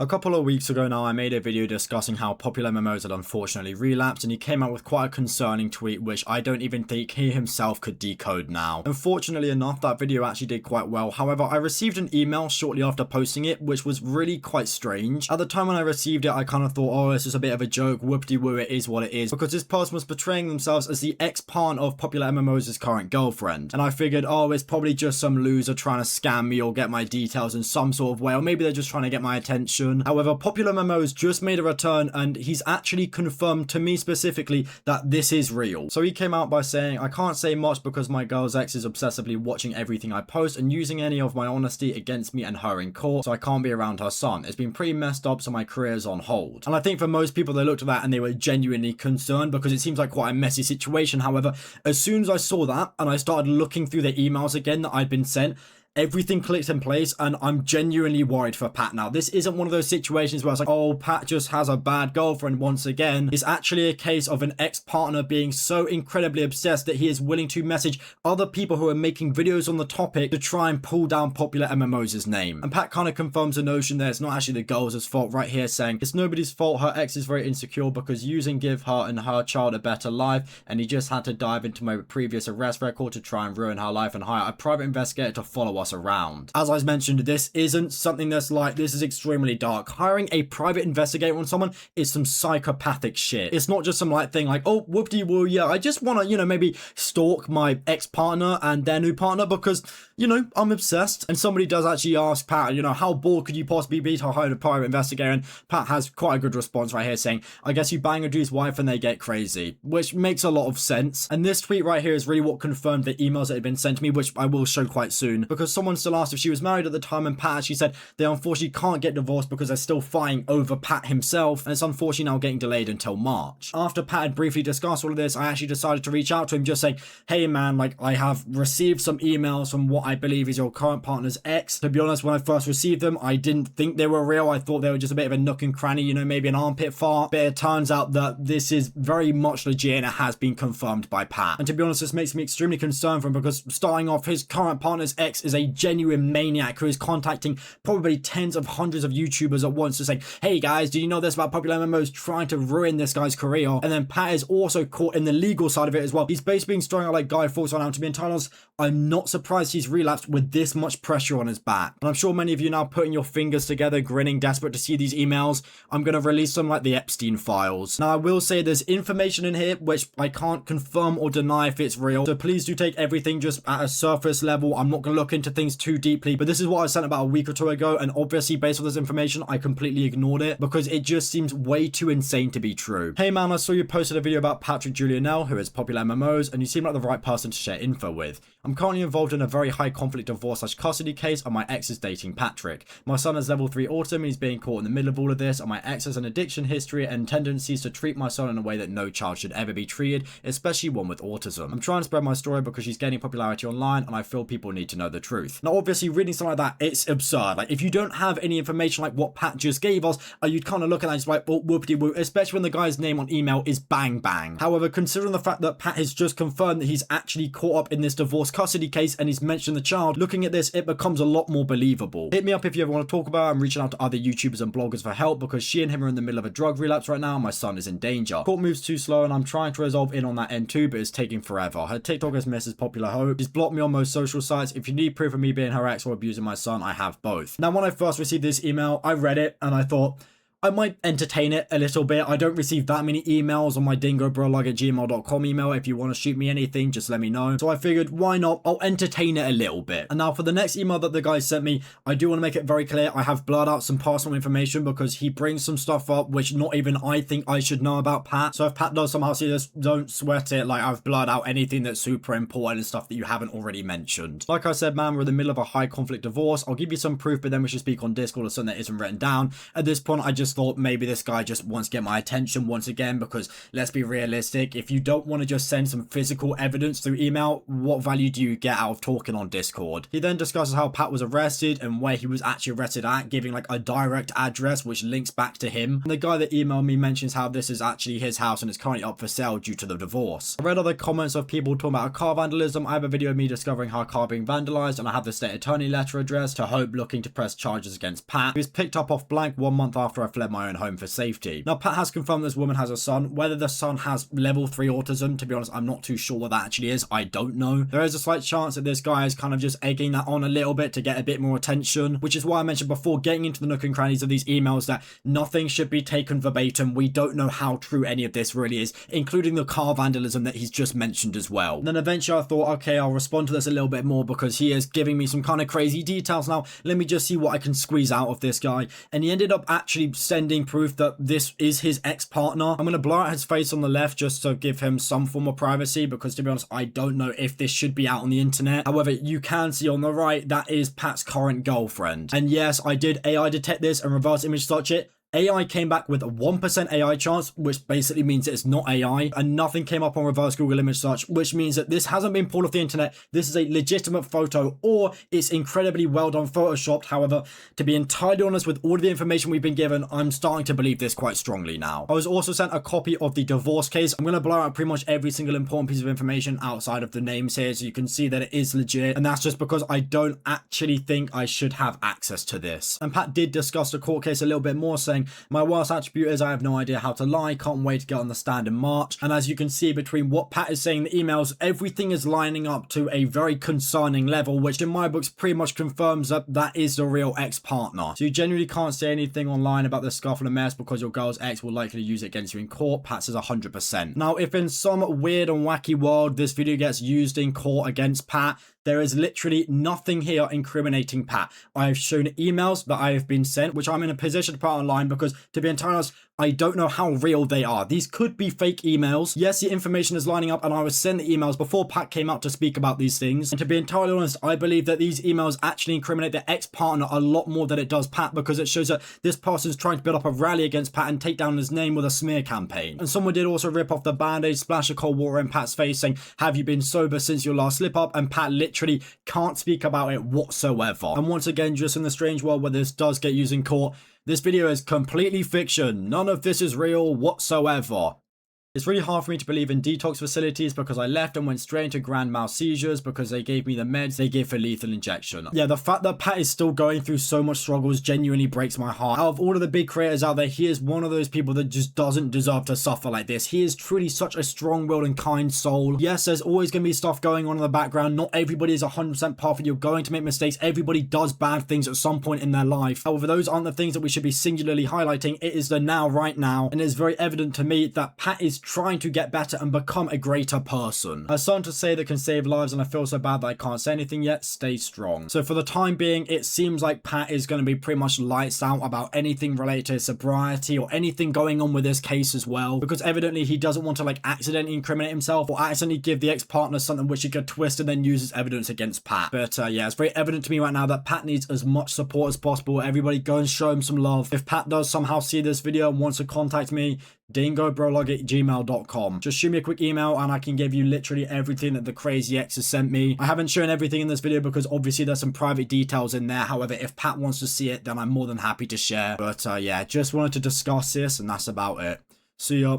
A couple of weeks ago now, I made a video discussing how PopularMMOs had unfortunately relapsed, and he came out with quite a concerning tweet which I don't even think he himself could decode now. Unfortunately enough, that video actually did quite well. However, I received an email shortly after posting it, which was really quite strange. At the time when I received it, I kind of thought, oh, this is a bit of a joke, whoop-de-woo, it is what it is, because this person was portraying themselves as the ex-partner of PopularMMOs' current girlfriend. And I figured, oh, it's probably just some loser trying to scam me or get my details in some sort of way, or maybe they're just trying to get my attention. However, PopularMMOs just made a return and he's actually confirmed to me specifically that this is real. So he came out by saying, I can't say much because my girl's ex is obsessively watching everything I post and using any of my honesty against me and her in court, so I can't be around her son. It's been pretty messed up, so my career is on hold. And I think for most people, they looked at that and they were genuinely concerned because it seems like quite a messy situation. However, as soon as I saw that and I started looking through the emails again that I'd been sent, everything clicked in place and I'm genuinely worried for Pat now. This isn't one of those situations where it's like, oh, Pat just has a bad girlfriend once again. It's actually a case of an ex-partner being so incredibly obsessed that he is willing to message other people who are making videos on the topic to try and pull down PopularMMOs' name. And Pat kind of confirms the notion that it's not actually the girl's fault right here, saying it's nobody's fault. Her ex is very insecure because using give her and her child a better life, and he just had to dive into my previous arrest record to try and ruin her life and hire a private investigator to follow us around. As I mentioned, this isn't something that's like, this is extremely dark. Hiring a private investigator on someone is some psychopathic shit. It's not just some like thing like, oh, whoop-de-woo, yeah, I just want to, you know, maybe stalk my ex-partner and their new partner because, you know, I'm obsessed. And somebody does actually ask Pat, you know, how bored could you possibly be to hire a private investigator? And Pat has quite a good response right here saying, I guess you bang a dude's wife and they get crazy, which makes a lot of sense. And this tweet right here is really what confirmed the emails that had been sent to me, which I will show quite soon, because someone still asked if she was married at the time, and Pat actually said they unfortunately can't get divorced because they're still fighting over Pat himself, and it's unfortunately now getting delayed until March. After Pat had briefly discussed all of this, I actually decided to reach out to him just saying, hey man, like I have received some emails from what I believe is your current partner's ex. To be honest, when I first received them, I didn't think they were real. I thought they were just a bit of a nook and cranny, you know, maybe an armpit fart, but it turns out that this is very much legit and it has been confirmed by Pat. And to be honest, this makes me extremely concerned for him because starting off, his current partner's ex is a genuine maniac who is contacting probably tens of hundreds of YouTubers at once to say, hey guys, do you know this about PopularMMOs trying to ruin this guy's career? And then Pat is also caught in the legal side of it as well. He's basically being strung out like Guy Fawkes right now. To be entirely honest, I'm not surprised he's relapsed with this much pressure on his back. And I'm sure many of you now putting your fingers together, grinning, desperate to see these emails. I'm going to release them like the Epstein files. Now, I will say there's information in here which I can't confirm or deny if it's real. So please do take everything just at a surface level. I'm not going to look into things too deeply, but this is what I sent about a week or two ago, and obviously based on this information I completely ignored it because it just seems way too insane to be true. Hey man, I saw you posted a video about Patrick Julianell, who is PopularMMOs, and you seem like the right person to share info with. I'm currently involved in a very high conflict divorce/custody case, and my ex is dating Patrick. My son has level 3 autism and he's being caught in the middle of all of this, and my ex has an addiction history and tendencies to treat my son in a way that no child should ever be treated, especially one with autism. I'm trying to spread my story because she's gaining popularity online and I feel people need to know the truth. Now obviously reading something like that, it's absurd. Like if you don't have any information like what Pat just gave us, you'd kind of look at that and just like, well, whoop-de-woo, especially when the guy's name on email is Bang Bang. However, considering the fact that Pat has just confirmed that he's actually caught up in this divorce custody case and he's mentioned the child, looking at this, it becomes a lot more believable. Hit me up if you ever want to talk about it. I'm reaching out to other YouTubers and bloggers for help because she and him are in the middle of a drug relapse right now and my son is in danger. Court moves too slow and I'm trying to resolve in on that end too, but it's taking forever. Her TikTok is Mrs. Popular Hope. She's blocked me on most social sites. If you need proof of me being her ex or abusing my son, I have both. Now, when I first received this email, I read it and I thought, I might entertain it a little bit. I don't receive that many emails on my dingobrolog@gmail.com email. If you want to shoot me anything, just let me know. So I figured, why not? I'll entertain it a little bit. And now for the next email that the guy sent me, I do want to make it very clear. I have blurred out some personal information because he brings some stuff up which not even I think I should know about Pat. So if Pat does somehow see this, don't sweat it. Like I've blurred out anything that's super important and stuff that you haven't already mentioned. Like I said, man, we're in the middle of a high conflict divorce. I'll give you some proof, but then we should speak on Discord or something that isn't written down. At this point, I just just thought maybe this guy just wants to get my attention once again, because let's be realistic, if you don't want to just send some physical evidence through email, what value do you get out of talking on Discord? He then discusses how Pat was arrested and where he was actually arrested at, giving like a direct address which links back to him. And the guy that emailed me mentions how this is actually his house and it's currently up for sale due to the divorce. I read other comments of people talking about car vandalism. I have a video of me discovering how a car being vandalized, and I have the state attorney letter addressed to Hope looking to press charges against Pat, who was picked up off blank 1 month after I fled my own home for safety. Now Pat has confirmed this woman has a son. Whether the son has level 3 autism, to be honest, I'm not too sure what that actually is. I don't know. There is a slight chance that this guy is kind of just egging that on a little bit to get a bit more attention, which is why I mentioned before, getting into the nook and crannies of these emails, that nothing should be taken verbatim. We don't know how true any of this really is, including the car vandalism that he's just mentioned as well. And then eventually I thought, okay, I'll respond to this a little bit more because he is giving me some kind of crazy details now. Let me just see what I can squeeze out of this guy. And he ended up actually sending proof that this is his ex-partner. I'm going to blur out his face on the left just to give him some form of privacy, because to be honest, I don't know if this should be out on the internet. However, you can see on the right, that is Pat's current girlfriend. And yes, I did AI detect this and reverse image search it. AI came back with a 1% AI chance, which basically means it's not AI, and nothing came up on reverse Google image search, which means that this hasn't been pulled off the internet. This is a legitimate photo, or it's incredibly well done photoshopped. However, to be entirely honest, with all of the information we've been given, I'm starting to believe this quite strongly now. I was also sent a copy of the divorce case. I'm going to blur out pretty much every single important piece of information outside of the names here, so you can see that it is legit, and that's just because I don't actually think I should have access to this. And Pat did discuss the court case a little bit more, saying, my worst attribute is I have no idea how to lie, can't wait to get on the stand in March. And as you can see between what Pat is saying in the emails, everything is lining up to a very concerning level, which in my books pretty much confirms that that is the real ex-partner. So you genuinely can't say anything online about the scuffle and mess because your girl's ex will likely use it against you in court. Pat says 100%. Now, if in some weird and wacky world this video gets used in court against Pat, there is literally nothing here incriminating Pat. I have shown emails that I have been sent, which I'm in a position to put online because, to be entirely honest, I don't know how real they are. These could be fake emails. Yes, the information is lining up, and I was sent the emails before Pat came out to speak about these things. And to be entirely honest, I believe that these emails actually incriminate the ex-partner a lot more than it does Pat, because it shows that this person is trying to build up a rally against Pat and take down his name with a smear campaign. And someone did also rip off the band-aid, splash of cold water in Pat's face, saying, have you been sober since your last slip-up? And Pat literally can't speak about it whatsoever. And once again, just in the strange world where this does get used in court, this video is completely fiction. None of this is real whatsoever. It's really hard for me to believe in detox facilities because I left and went straight into grand mal seizures because they gave me the meds they give for lethal injection. Yeah, the fact that Pat is still going through so much struggles genuinely breaks my heart. Out of all of the big creators out there, he is one of those people that just doesn't deserve to suffer like this. He is truly such a strong-willed and kind soul. Yes, there's always going to be stuff going on in the background. Not everybody is 100% perfect. You're going to make mistakes. Everybody does bad things at some point in their life. However, those aren't the things that we should be singularly highlighting. It is the now, right now. And it's very evident to me that Pat is trying to get better and become a greater person. As someone to say that can save lives, and I feel so bad that I can't say anything yet, stay strong. So for the time being, it seems like Pat is going to be pretty much lights out about anything related to his sobriety or anything going on with this case as well, because evidently he doesn't want to like accidentally incriminate himself or accidentally give the ex-partner something which he could twist and then use as evidence against Pat. But yeah, it's very evident to me right now that Pat needs as much support as possible. Everybody go and show him some love. If Pat does somehow see this video and wants to contact me, dingobrolog@gmail.com. Just shoot me a quick email and I can give you literally everything that the crazy ex has sent me. I haven't shown everything in this video because obviously there's some private details in there. However, if Pat wants to see it, then I'm more than happy to share. But yeah, just wanted to discuss this and that's about it. See ya.